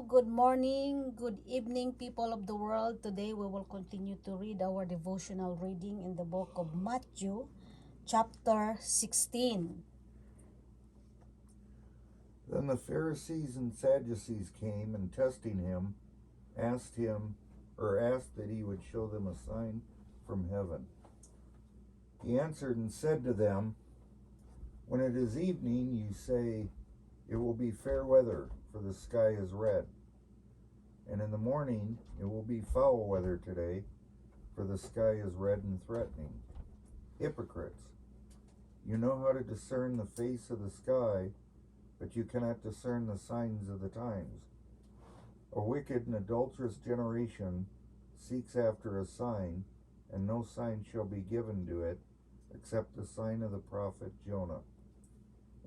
good morning, good evening, people of the world. Today we will continue to read our devotional reading in the book of Matthew, chapter 16. Then the Pharisees and Sadducees came and testing him, asked that he would show them a sign from heaven. He answered and said to them, when it is evening, you say, it will be fair weather, for the sky is red. And in the morning, it will be foul weather today, for the sky is red and threatening. Hypocrites, you know how to discern the face of the sky, but you cannot discern the signs of the times. A wicked and adulterous generation seeks after a sign, and no sign shall be given to it, except the sign of the prophet Jonah.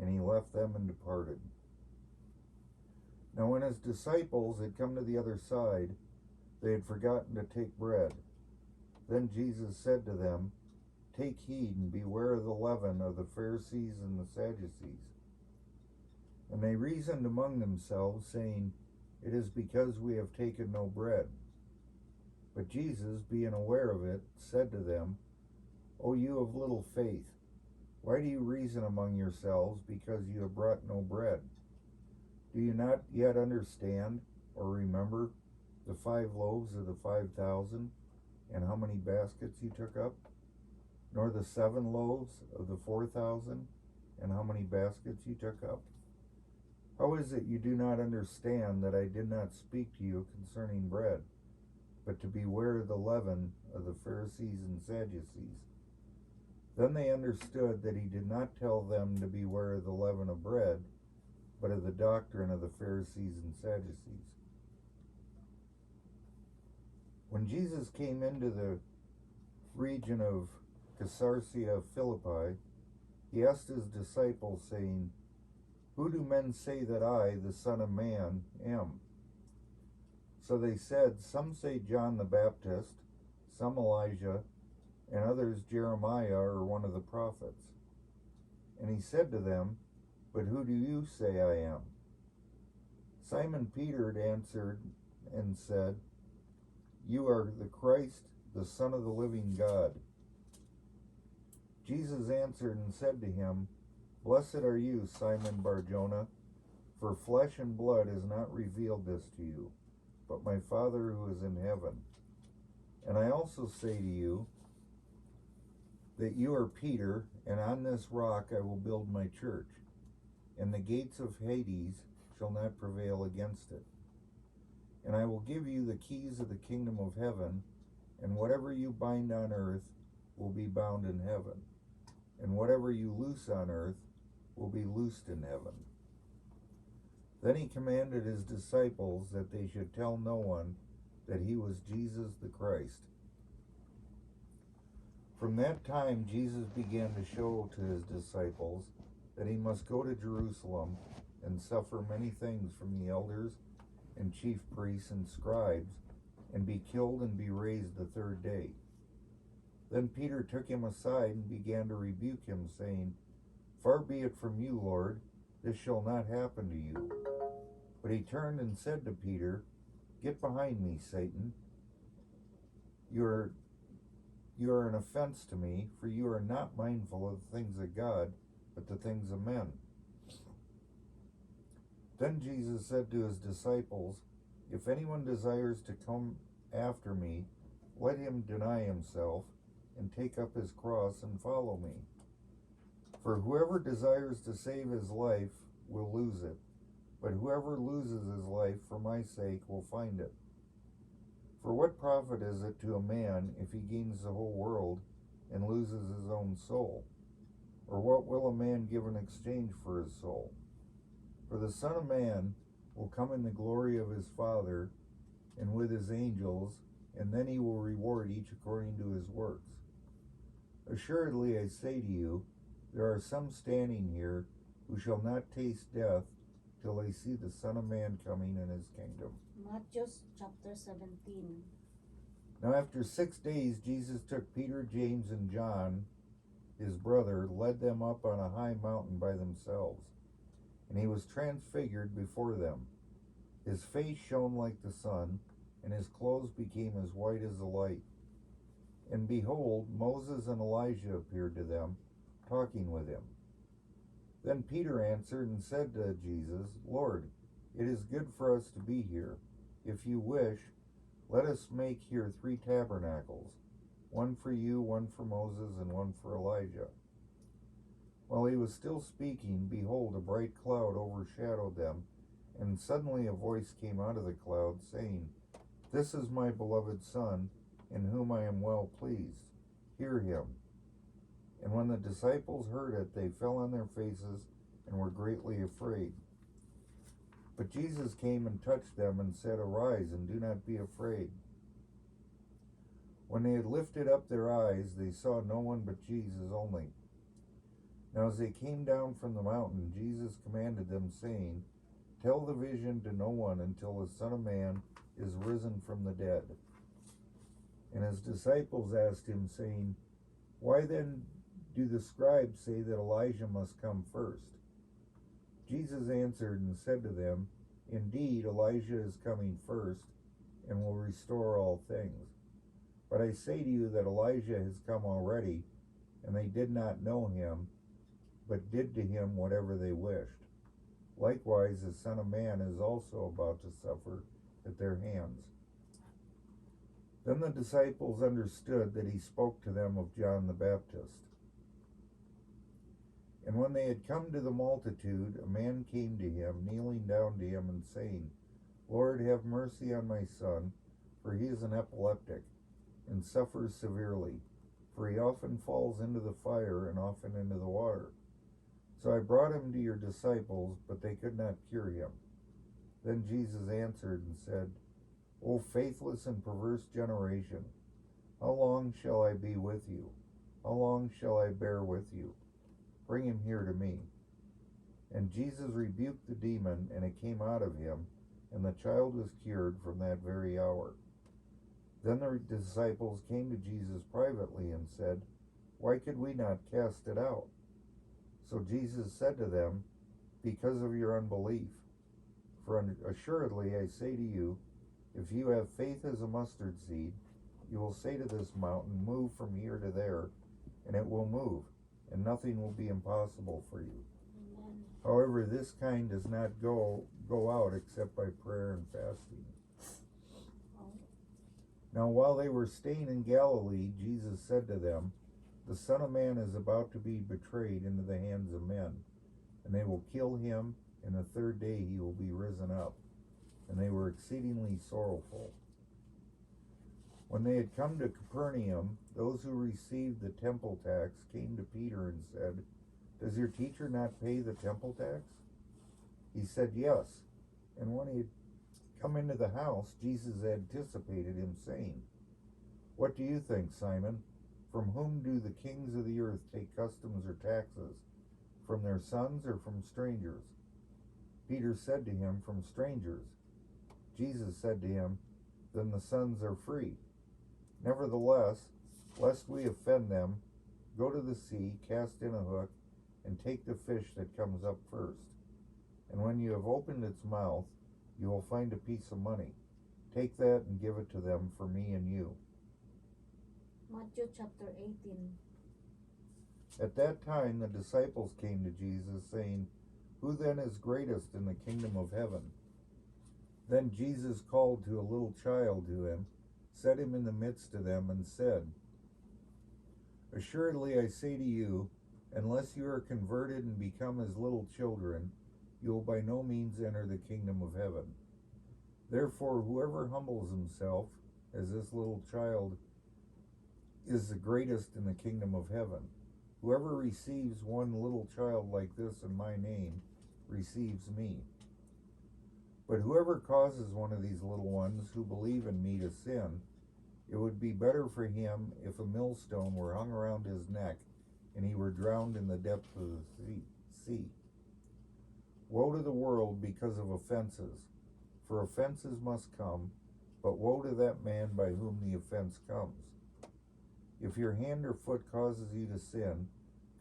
And he left them and departed. Now when his disciples had come to the other side, they had forgotten to take bread. Then Jesus said to them, take heed and beware of the leaven of the Pharisees and the Sadducees. And they reasoned among themselves, saying, it is because we have taken no bread. But Jesus, being aware of it, said to them, O you of little faith, why do you reason among yourselves, because you have brought no bread? Do you not yet understand or remember the 5 loaves of the 5,000, and how many baskets you took up? Nor the 7 loaves of the 4,000, and how many baskets you took up? How is it you do not understand that I did not speak to you concerning bread, but to beware of the leaven of the Pharisees and Sadducees? Then they understood that he did not tell them to beware of the leaven of bread, but of the doctrine of the Pharisees and Sadducees. When Jesus came into the region of Caesarea Philippi, he asked his disciples, saying, who do men say that I, the Son of Man, am? So they said, some say John the Baptist, some Elijah, and others Jeremiah or one of the prophets. And he said to them, but who do you say I am? Simon Peter answered and said, you are the Christ, the Son of the living God. Jesus answered and said to him, blessed are you, Simon Bar-Jonah, for flesh and blood has not revealed this to you, but my Father who is in heaven. And I also say to you that you are Peter, and on this rock I will build my church, and the gates of Hades shall not prevail against it. And I will give you the keys of the kingdom of heaven, and whatever you bind on earth will be bound in heaven, and whatever you loose on earth will be loosed in heaven. Then he commanded his disciples that they should tell no one that he was Jesus the Christ. From that time Jesus began to show to his disciples that he must go to Jerusalem and suffer many things from the elders and chief priests and scribes, and be killed and be raised the 3rd day. Then Peter took him aside and began to rebuke him, saying, far be it from you, Lord, this shall not happen to you. But he turned and said to Peter, get behind me, Satan. You are an offense to me, for you are not mindful of the things of God, but the things of men. Then Jesus said to his disciples, if anyone desires to come after me, let him deny himself and take up his cross and follow me. For whoever desires to save his life will lose it, but whoever loses his life for my sake will find it. For what profit is it to a man if he gains the whole world and loses his own soul? Or what will a man give in exchange for his soul? For the Son of Man will come in the glory of his Father and with his angels, and then he will reward each according to his works. Assuredly I say to you, there are some standing here who shall not taste death till they see the Son of Man coming in his kingdom. Matthew chapter 17. Now after 6 days Jesus took Peter, James, and John, his brother, led them up on a high mountain by themselves, and he was transfigured before them. His face shone like the sun, and his clothes became as white as the light. And behold, Moses and Elijah appeared to them, talking with him. Then Peter answered and said to Jesus, Lord, it is good for us to be here. If you wish, let us make here 3 tabernacles, one for you, one for Moses, and one for Elijah. While he was still speaking, behold, a bright cloud overshadowed them, and suddenly a voice came out of the cloud, saying, This is my beloved Son, in whom I am well pleased. Hear him. And when the disciples heard it, they fell on their faces and were greatly afraid. But Jesus came and touched them and said, Arise, and do not be afraid. When they had lifted up their eyes, they saw no one but Jesus only. Now as they came down from the mountain, Jesus commanded them, saying, Tell the vision to no one until the Son of Man is risen from the dead. And his disciples asked him, saying, Why then do the scribes say that Elijah must come first? Jesus answered and said to them, Indeed, Elijah is coming first, and will restore all things. But I say to you that Elijah has come already, and they did not know him, but did to him whatever they wished. Likewise, the Son of Man is also about to suffer at their hands. Then the disciples understood that he spoke to them of John the Baptist. And when they had come to the multitude, a man came to him, kneeling down to him and saying, Lord, have mercy on my son, for he is an epileptic, and suffers severely, for he often falls into the fire and often into the water. So I brought him to your disciples, but they could not cure him. Then Jesus answered and said, O faithless and perverse generation, how long shall I be with you? How long shall I bear with you? Bring him here to me. And Jesus rebuked the demon, and it came out of him, and the child was cured from that very hour. Then the disciples came to Jesus privately and said, Why could we not cast it out? So Jesus said to them, Because of your unbelief. For assuredly I say to you, if you have faith as a mustard seed, you will say to this mountain, Move from here to there, and it will move, and nothing will be impossible for you. Amen. However, this kind does not go out except by prayer and fasting. Now while they were staying in Galilee, Jesus said to them, The Son of Man is about to be betrayed into the hands of men, and they will kill him, and the 3rd day he will be risen up. And they were exceedingly sorrowful. When they had come to Capernaum, those who received the temple tax came to Peter and said, Does your teacher not pay the temple tax? He said, Yes. And when he had come into the house, Jesus anticipated him, saying, What do you think, Simon? From whom do the kings of the earth take customs or taxes? From their sons or from strangers? Peter said to him, From strangers. Jesus said to him, Then the sons are free. Nevertheless, lest we offend them, go to the sea, cast in a hook, and take the fish that comes up first. And when you have opened its mouth, you will find a piece of money. Take that and give it to them for me and you. Matthew chapter 18. At that time the disciples came to Jesus, saying, Who then is greatest in the kingdom of heaven? Then Jesus called to a little child to him, set him in the midst of them, and said, Assuredly I say to you, unless you are converted and become as little children, you will by no means enter the kingdom of heaven. Therefore, whoever humbles himself as this little child is the greatest in the kingdom of heaven. Whoever receives one little child like this in my name receives me. But whoever causes one of these little ones who believe in me to sin, it would be better for him if a millstone were hung around his neck and he were drowned in the depth of the sea. Woe to the world because of offenses, for offenses must come, but woe to that man by whom the offense comes. If your hand or foot causes you to sin,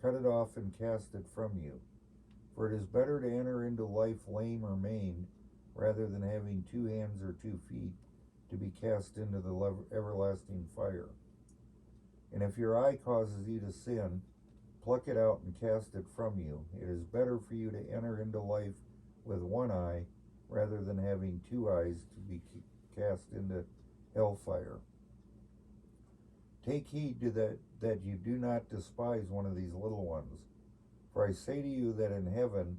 cut it off and cast it from you. For it is better to enter into life lame or maimed, rather than having 2 hands or 2 feet, to be cast into the everlasting fire. And if your eye causes you to sin, pluck it out and cast it from you. It is better for you to enter into life with 1 eye, rather than having 2 eyes to be cast into hellfire. Take heed to that you do not despise one of these little ones. For I say to you that in heaven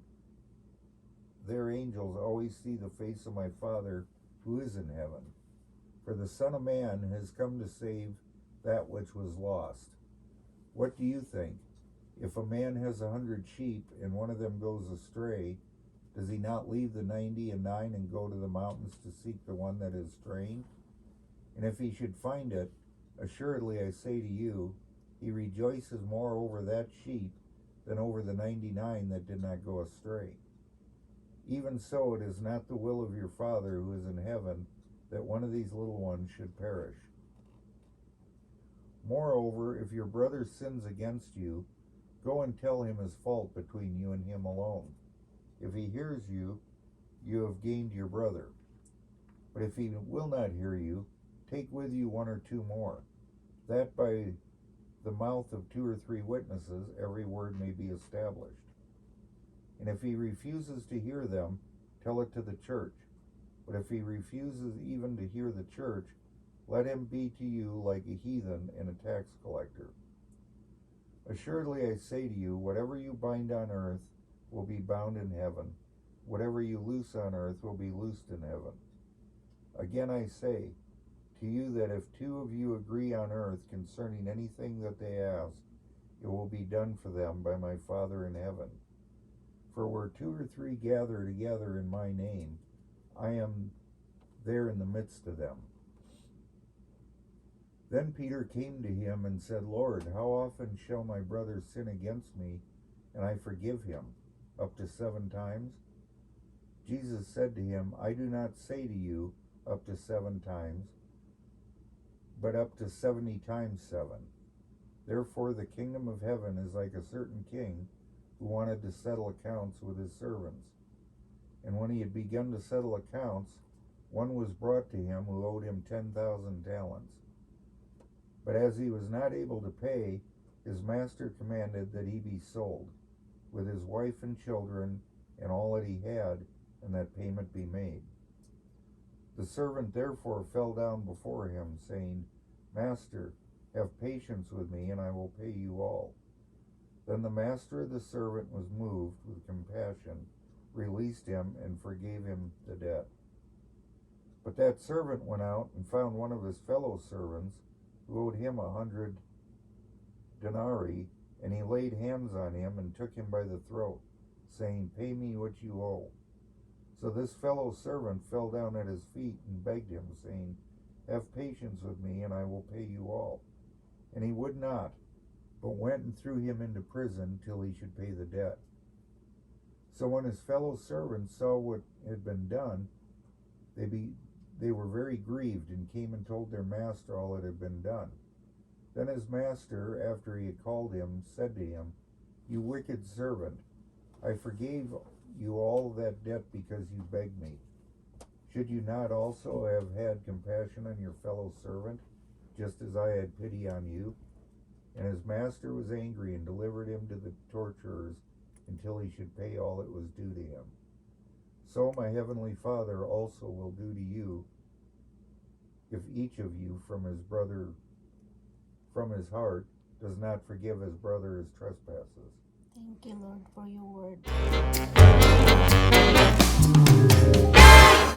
their angels always see the face of my Father who is in heaven. For the Son of Man has come to save that which was lost. What do you think? If a man has 100 sheep and one of them goes astray, does he not leave the 99 and go to the mountains to seek the one that is strayed? And if he should find it, assuredly I say to you, he rejoices more over that sheep than over the 99 that did not go astray. Even so, it is not the will of your Father who is in heaven that one of these little ones should perish. Moreover, if your brother sins against you, go and tell him his fault between you and him alone. If he hears you, you have gained your brother. But if he will not hear you, take with you 1 or 2 more, that by the mouth of 2 or 3 witnesses every word may be established. And if he refuses to hear them, tell it to the church. But if he refuses even to hear the church, let him be to you like a heathen and a tax collector. Assuredly I say to you, whatever you bind on earth will be bound in heaven. Whatever you loose on earth will be loosed in heaven. Again I say to you that if 2 of you agree on earth concerning anything that they ask, it will be done for them by my Father in heaven. For where 2 or 3 gather together in my name, I am there in the midst of them. Then Peter came to him and said, Lord, how often shall my brother sin against me, and I forgive him? Up to 7 times? Jesus said to him, I do not say to you up to 7 times, but up to 70 times 7. Therefore the kingdom of heaven is like a certain king who wanted to settle accounts with his servants. And when he had begun to settle accounts, one was brought to him who owed him 10,000 talents. But as he was not able to pay, his master commanded that he be sold, with his wife and children and all that he had, and that payment be made. The servant therefore fell down before him, saying, Master, have patience with me, and I will pay you all. Then the master of the servant was moved with compassion, released him, and forgave him the debt. But that servant went out and found one of his fellow servants who owed him 100 denarii, and he laid hands on him and took him by the throat, saying, Pay me what you owe. So this fellow servant fell down at his feet and begged him, saying, Have patience with me, and I will pay you all. And he would not, but went and threw him into prison till he should pay the debt. So when his fellow servants saw what had been done, they were very grieved, and came and told their master all that had been done. Then his master, after he had called him, said to him, You wicked servant, I forgave you all that debt because you begged me. Should you not also have had compassion on your fellow servant, just as I had pity on you? And his master was angry and delivered him to the torturers until he should pay all that was due to him. So my heavenly Father also will do to you, if each of you from his heart does not forgive his brother his trespasses. Thank you, Lord, for your word.